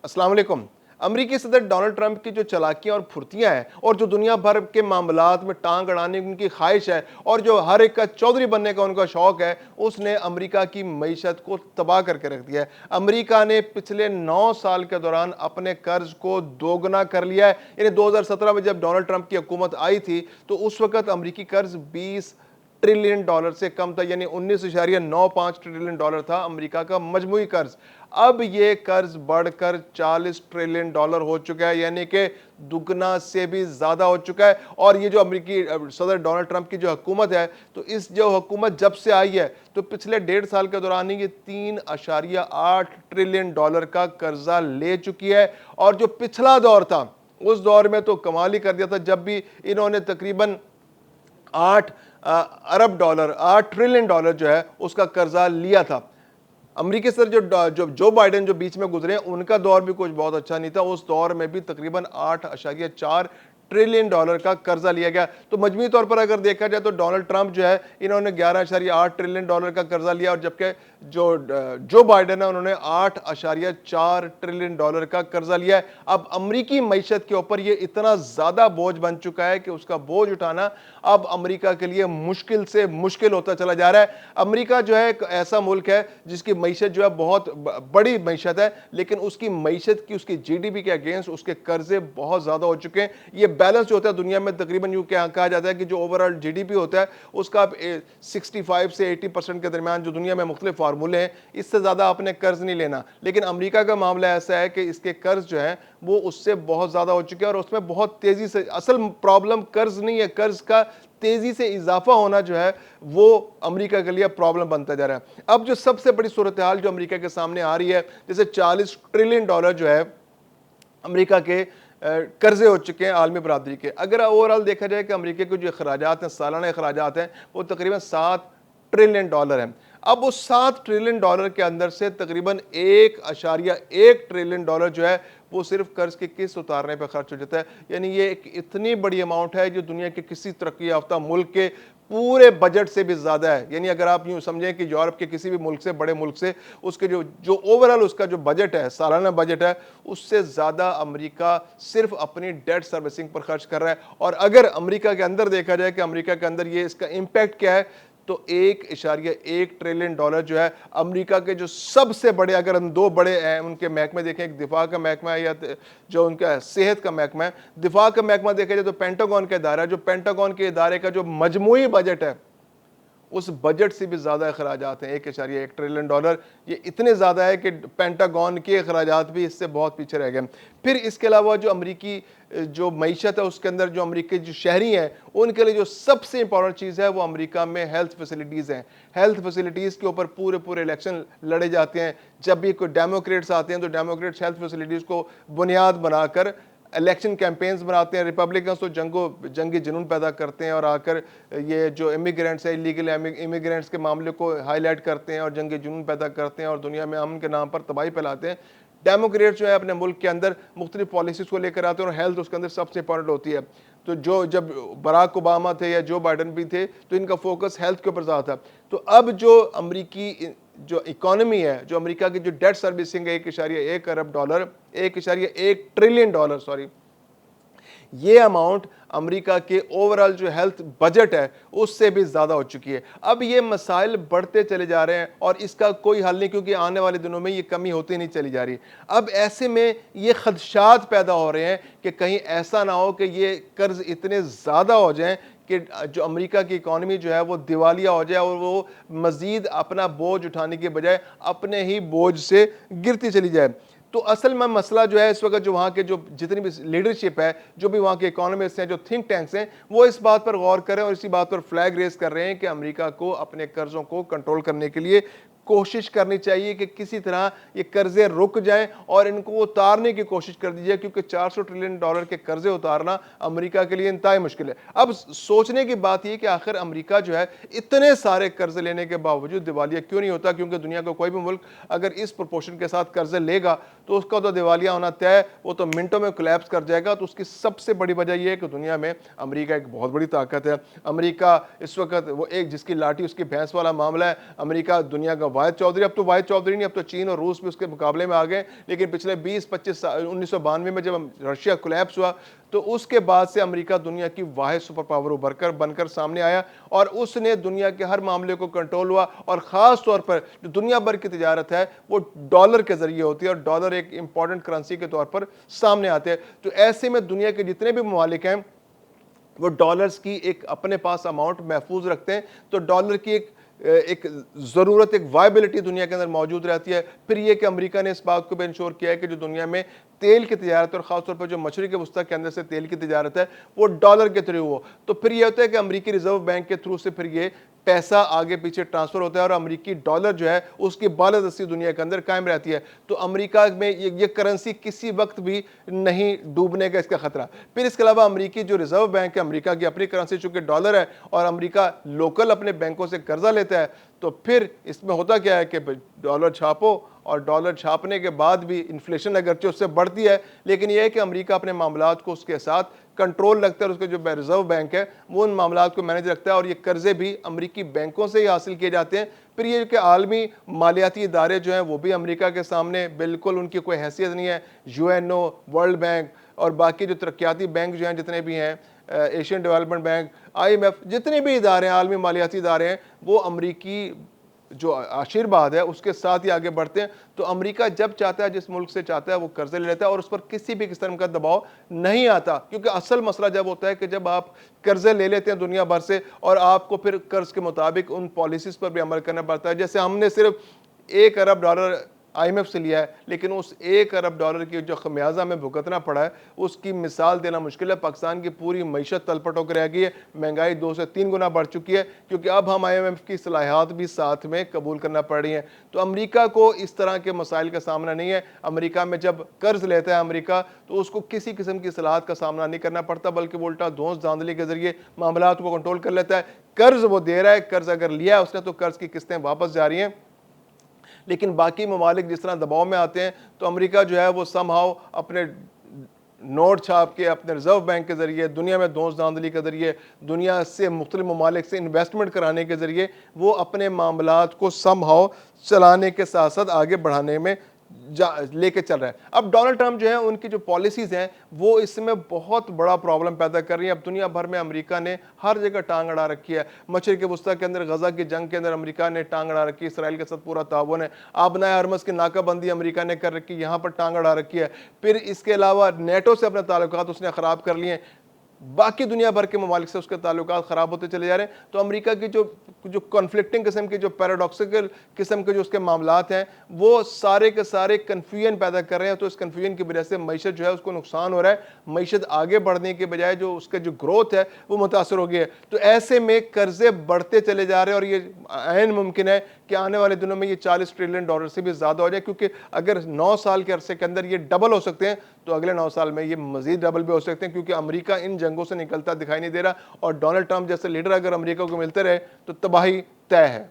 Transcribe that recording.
अस्सलाम वालेकुम। अमरीकी सदर डोनाल्ड ट्रंप की जो चालाकियां और फुर्तियां हैं और जो दुनिया भर के मामलात में टांग अड़ाने की उनकी ख्वाहिश है और जो हर एक का चौधरी बनने का उनका शौक है, उसने अमरीका की मईशत को तबाह करके रख दिया है। अमरीका ने पिछले 9 साल के दौरान अपने कर्ज को दोगुना कर लिया है। यानी 2017 में जब डोनाल्ड ट्रंप की हुकूमत आई थी तो उस वक्त अमरीकी कर्ज 20 ट्रिलियन डॉलर से कम था, यानी 19.95 ट्रिलियन डॉलर था अमेरिका का मजमूई कर्ज। अब ये कर्ज बढ़कर 40 ट्रिलियन डॉलर हो चुका है, यानी कि दुगना से भी ज्यादा हो चुका है। और ये जो अमेरिकी सदर डोनाल्ड ट्रंप की जो हुकूमत है, तो इस जो हुकूमत जब से आई है तो पिछले 1.5 साल के दौरान ही ये 3.8 ट्रिलियन डॉलर का कर्जा ले चुकी है। और जो पिछला दौर था उस दौर में तो कमाल ही कर दिया था, जब भी इन्होंने तकरीबन 8 ट्रिलियन डॉलर जो है उसका कर्जा लिया था। अमरीकी सर जो बाइडेन जो बीच में गुजरे, उनका दौर भी कुछ बहुत अच्छा नहीं था। उस दौर में भी तकरीबन 8.4 ट्रिलियन डॉलर का कर्जा लिया गया। तो मजमूई तौर पर अगर देखा जाए तो डोनाल्ड ट्रंप जो है, इन्होंने 11.8 ट्रिलियन डॉलर का कर्जा लिया, और जबकि जो बाइडेन है उन्होंने 8.4 ट्रिलियन डॉलर का कर्जा लिया है। अब अमरीकी मईशत के ऊपर ये इतना ज्यादा बोझ बन चुका है कि उसका बोझ उठाना अब अमरीका के लिए मुश्किल से मुश्किल होता चला जा रहा है। अमरीका जो है एक ऐसा मुल्क है जिसकी मईशत जो है बहुत बड़ी मईशत है, लेकिन उसकी मईशत की उसकी जीडीपी के अगेंस्ट उसके कर्जे बहुत ज्यादा हो चुके हैं। ये बैलेंस जो होता है दुनिया में, तकरीबन यूं कहा जाता है कि जो ओवरऑल जीडीपी होता है उसका 65 से 80% के दरमियान जो दुनिया में मुख्तलिफ फार्मूले हैं, इससे ज्यादा आपने कर्ज नहीं लेना। लेकिन अमेरिका का मामला ऐसा है कि इसके कर्ज जो है वो उससे बहुत ज्यादा हो चुके हैं, और उसमें बहुत तेजी से, असल प्रॉब्लम कर्ज नहीं है, कर्ज का तेजी से इजाफा होना जो है वो अमेरिका के लिए प्रॉब्लम बनता जा रहा है। अब जो सबसे बड़ी सूरत हाल जो अमेरिका के सामने आ रही है, जैसे 40 ट्रिलियन डॉलर जो है अमेरिका के कर्जे हो चुके हैं आलमी बरादरी के। अगर ओवरऑल देखा जाए कि अमेरिका के जो अखराजात हैं, सालाना अखराजात हैं, वो तकरीबन 7 ट्रिलियन डॉलर हैं। अब उस 7 ट्रिलियन डॉलर के अंदर से तकरीबन 1.1 ट्रिलियन डॉलर जो है वो सिर्फ कर्ज की किस्त उतारने पर खर्च हो जाता है। यानी ये एक इतनी बड़ी अमाउंट है जो दुनिया के किसी तरक्की याफ्ता मुल्क के पूरे बजट से भी ज्यादा है। यानी अगर आप यूं समझें कि यूरोप के किसी भी मुल्क से, बड़े मुल्क से, उसके जो ओवरऑल उसका जो बजट है, सालाना बजट है, उससे ज्यादा अमेरिका सिर्फ अपनी डेट सर्विसिंग पर खर्च कर रहा है। और अगर अमेरिका के अंदर देखा जाए कि अमेरिका के अंदर ये इसका इम्पैक्ट क्या है, तो 1.1 ट्रिलियन डॉलर जो है अमेरिका के जो सबसे बड़े, अगर हम दो बड़े हैं उनके महकमे देखें, एक दिफा का महकमा है या जो उनका सेहत का महकमा है। दिफा का महकमा देखा जाए तो पेंटागन का इदारा है, जो पेंटागन के इदारे का जो मजमूई बजट है उस बजट से भी ज्यादा अखराजात हैं, 1.1 ट्रिलियन डॉलर। ये इतने ज्यादा है कि पेंटागन के अखराजात भी इससे बहुत पीछे रह गए। फिर इसके अलावा जो अमरीकी जो मईशत है उसके अंदर जो अमरीकी जो शहरी हैं उनके लिए जो सबसे इंपॉर्टेंट चीज़ है वो अमेरिका में हेल्थ फैसिलिटीज़ हैं। हेल्थ फैसिलिटीज़ के ऊपर पूरे इलेक्शन लड़े जाते हैं। जब भी कोई डेमोक्रेट्स आते हैं तो डेमोक्रेट्स हेल्थ फैसिलिटीज़ को बुनियाद बनाकर इलेक्शन कैंपेन्स बनाते हैं। रिपब्लिकन्स तो जंगी जुनून पैदा करते हैं और आकर ये जो इमिग्रेंट्स है, इलीगल इमिग्रेंट्स के मामले को हाईलाइट करते हैं और जंगी जुनून पैदा करते हैं और दुनिया में अमन के नाम पर तबाही फैलाते हैं। डेमोक्रेट्स जो है अपने मुल्क के अंदर मुख्तलिफ पॉलिसीज को लेकर आते हैं और हेल्थ उसके अंदर सबसे इंपॉर्टेंट होती है। तो जब बराक ओबामा थे या जो बाइडन भी थे तो इनका फोकस हेल्थ के ऊपर ज़्यादा था। तो अब जो अमरीकी जो इकोनॉमी है, जो अमेरिका की जो डेट सर्विसिंग है 1.1 अरब डॉलर, 1.1 ट्रिलियन डॉलर, सॉरी, ये अमाउंट अमेरिका के ओवरऑल जो हेल्थ बजट है उससे भी ज्यादा हो चुकी है। अब ये मसाइल बढ़ते चले जा रहे हैं और इसका कोई हल नहीं, क्योंकि आने वाले दिनों में ये कमी होती नहीं चली जा रही। अब ऐसे में ये खदशात पैदा हो रहे हैं कि कहीं ऐसा ना हो कि ये कर्ज इतने ज्यादा हो जाएं कि जो अमेरिका की इकॉनमी जो है वो दिवालिया हो जाए और वो मजीद अपना बोझ उठाने के बजाय अपने ही बोझ से गिरती चली जाए। तो असल में मसला जो है इस वक्त जो वहाँ के जो जितनी भी लीडरशिप है, जो भी वहाँ के इकोनॉमिस्ट हैं, जो थिंक टैंक्स हैं, वो इस बात पर गौर करें और इसी बात पर फ्लैग रेस कर रहे हैं कि अमेरिका को अपने कर्जों को कंट्रोल करने के लिए कोशिश करनी चाहिए कि किसी तरह ये कर्जे रुक जाएं और इनको उतारने की कोशिश कर दी जाए, क्योंकि 400 ट्रिलियन डॉलर के कर्जे उतारना अमेरिका के लिए इंतहाई मुश्किल है। अब सोचने की बात यह कि आखिर अमेरिका जो है इतने सारे कर्जे लेने के बावजूद दिवालिया क्यों नहीं होता, क्योंकि दुनिया का कोई भी मुल्क अगर इस प्रोपोर्शन के साथ कर्जे लेगा तो उसका तो दिवालिया होना तय, वो तो मिनटों में कोलैप्स कर जाएगा। तो उसकी सबसे बड़ी वजह यह है कि दुनिया में अमेरिका एक बहुत बड़ी ताकत है। अमेरिका इस वक्त वो एक जिसकी लाठी उसकी भैंस वाला मामला है। अमेरिका दुनिया का واحد چودھری، اب تو واحد چودھری نہیں، اب تو چین اور روس بھی اس کے مقابلے میں آ گئے. لیکن پچھلے 20-25 سال 1992 میں جب رشیا کولیپس ہوا تو اس کے بعد سے امریکہ دنیا کی واحد سپر پاور بن کر سامنے آیا اور اس نے دنیا کے ہر معاملے کو کنٹرول ہوا. اور خاص طور پر جو دنیا بھر کی تجارت ہے وہ ڈالر کے ذریعے ہوتی ہے اور ڈالر ایک امپورٹنٹ کرنسی کے طور پر سامنے آتے ہیں. تو ایسے میں دنیا کے جتنے بھی ممالک ہیں وہ ڈالرز کی ایک اپنے پاس اماؤنٹ محفوظ رکھتے ہیں. تو ڈالر کی ایک ضرورت، ایک وائبلٹی دنیا کے اندر موجود رہتی ہے. پھر یہ کہ امریکہ نے اس بات کو بھی انشور کیا ہے کہ جو دنیا میں تیل کی تجارت اور خاص طور پر جو مشرق وسطیٰ کے اندر سے تیل کی تجارت ہے وہ ڈالر کے تھرو ہو. تو پھر یہ ہوتا ہے کہ امریکی ریزرو بینک کے تھرو سے پھر یہ پیسہ آگے پیچھے ٹرانسفر ہوتا ہے اور امریکی ڈالر جو ہے اس کی بالادستی دنیا کے اندر قائم رہتی ہے. تو امریکہ میں یہ کرنسی کسی وقت بھی نہیں ڈوبنے کا اس کا خطرہ. پھر اس کے علاوہ امریکی جو ریزرو بینک ہے، امریکہ کی اپنی کرنسی چونکہ ڈالر ہے اور امریکہ لوکل اپنے بینکوں سے قرضہ لیتا ہے، تو پھر اس میں ہوتا کیا ہے کہ ڈالر چھاپو اور ڈالر چھاپنے کے بعد بھی انفلیشن اگرچہ اس سے بڑھتی ہے، لیکن یہ ہے کہ امریکہ اپنے معاملات کو اس کے ساتھ کنٹرول رکھتا ہے اور اس کے جو ریزرو بینک ہے وہ ان معاملات کو مینیج رکھتا ہے اور یہ قرضے بھی امریکی بینکوں سے ہی حاصل کیے جاتے ہیں. پھر یہ کہ عالمی مالیاتی ادارے جو ہیں وہ بھی امریکہ کے سامنے بالکل ان کی کوئی حیثیت نہیں ہے. UNO، ورلڈ بینک اور باقی جو ترقیاتی بینک جو ہیں جتنے بھی ہیں، ایشین ڈیولپمنٹ بینک، IMF، جتنے بھی ادارے ہیں عالمی مالیاتی ادارے ہیں وہ امریکی جو آشیرواد ہے اس کے ساتھ ہی آگے بڑھتے ہیں. تو امریکہ جب چاہتا ہے، جس ملک سے چاہتا ہے وہ قرضے لے لیتا ہے اور اس پر کسی بھی قسم کا دباؤ نہیں آتا. کیونکہ اصل مسئلہ جب ہوتا ہے کہ جب آپ قرضے لے لیتے ہیں دنیا بھر سے اور آپ کو پھر قرض کے مطابق ان پالیسیز پر بھی عمل کرنا پڑتا ہے. جیسے ہم نے صرف $1 ارب IMF سے لیا ہے، لیکن اس $1 ارب کی جو خمیازہ میں بھگتنا پڑا ہے اس کی مثال دینا مشکل ہے. پاکستان کی پوری معیشت تلپٹ ہو کر رہ گئی ہے، مہنگائی 2 سے 3 گنا بڑھ چکی ہے کیونکہ اب ہم IMF کی صلاحیات بھی ساتھ میں قبول کرنا پڑ رہی ہیں. تو امریکہ کو اس طرح کے مسائل کا سامنا نہیں ہے. امریکہ میں جب قرض لیتا ہے امریکہ تو اس کو کسی قسم کی صلاحات کا سامنا نہیں کرنا پڑتا، بلکہ وہ الٹا دھونس دھاندلی کے ذریعے معاملات کو کنٹرول کر لیتا ہے. قرض وہ دے رہا ہے، قرض اگر لیا ہے اس نے تو قرض کی قسطیں واپس جا رہی ہیں. لیکن باقی ممالک جس طرح دباؤ میں آتے ہیں تو امریکہ جو ہے وہ سم ہاؤ اپنے نوٹ چھاپ کے، اپنے ریزرو بینک کے ذریعے، دنیا میں دھونس دھاندلی کے ذریعے، دنیا سے مختلف ممالک سے انویسٹمنٹ کرانے کے ذریعے وہ اپنے معاملات کو سم ہاؤ چلانے کے ساتھ ساتھ آگے بڑھانے میں لے کے چل رہا ہے. اب ڈونلڈ ٹرمپ جو ہیں ان کی جو پالیسیز ہیں وہ اس میں بہت بڑا پرابلم پیدا کر رہی ہیں. اب دنیا بھر میں امریکہ نے ہر جگہ ٹانگ اڑا رکھی ہے. مشرق وسطیٰ کے اندر غزہ کی جنگ کے اندر امریکہ نے ٹانگ اڑا رکھی ہے، اسرائیل کے ساتھ پورا تعاون ہے. آبنائے ہرمز کی ناکہ بندی امریکہ نے کر رکھی، یہاں پر ٹانگ اڑا رکھی ہے. پھر اس کے علاوہ نیٹو سے اپنے تعلقات اس نے خراب کر لیے ہیں، باقی دنیا بھر کے ممالک سے اس کے تعلقات خراب ہوتے چلے جا رہے ہیں. تو امریکہ کی جو کنفلکٹنگ قسم کی، جو پیراڈاکسیکل قسم کے جو اس کے معاملات ہیں وہ سارے کے سارے کنفیوژن پیدا کر رہے ہیں. تو اس کنفیوژن کی وجہ سے معیشت جو ہے اس کو نقصان ہو رہا ہے. معیشت آگے بڑھنے کے بجائے جو اس کا جو گروتھ ہے وہ متاثر ہو گئی ہے. تو ایسے میں قرضے بڑھتے چلے جا رہے ہیں اور یہ عین ممکن ہے کہ آنے والے دنوں میں یہ $40 ٹریلین سے بھی زیادہ ہو جائے. کیونکہ اگر 9 سال کے عرصے کے اندر یہ ڈبل ہو سکتے ہیں تو اگلے 9 سال میں یہ مزید ڈبل بھی ہو سکتے ہیں، کیونکہ امریکہ ان جنگوں سے نکلتا دکھائی نہیں دے رہا اور ڈونلڈ ٹرمپ جیسے لیڈر اگر امریکہ کو ملتے رہے تو تباہی طے ہے.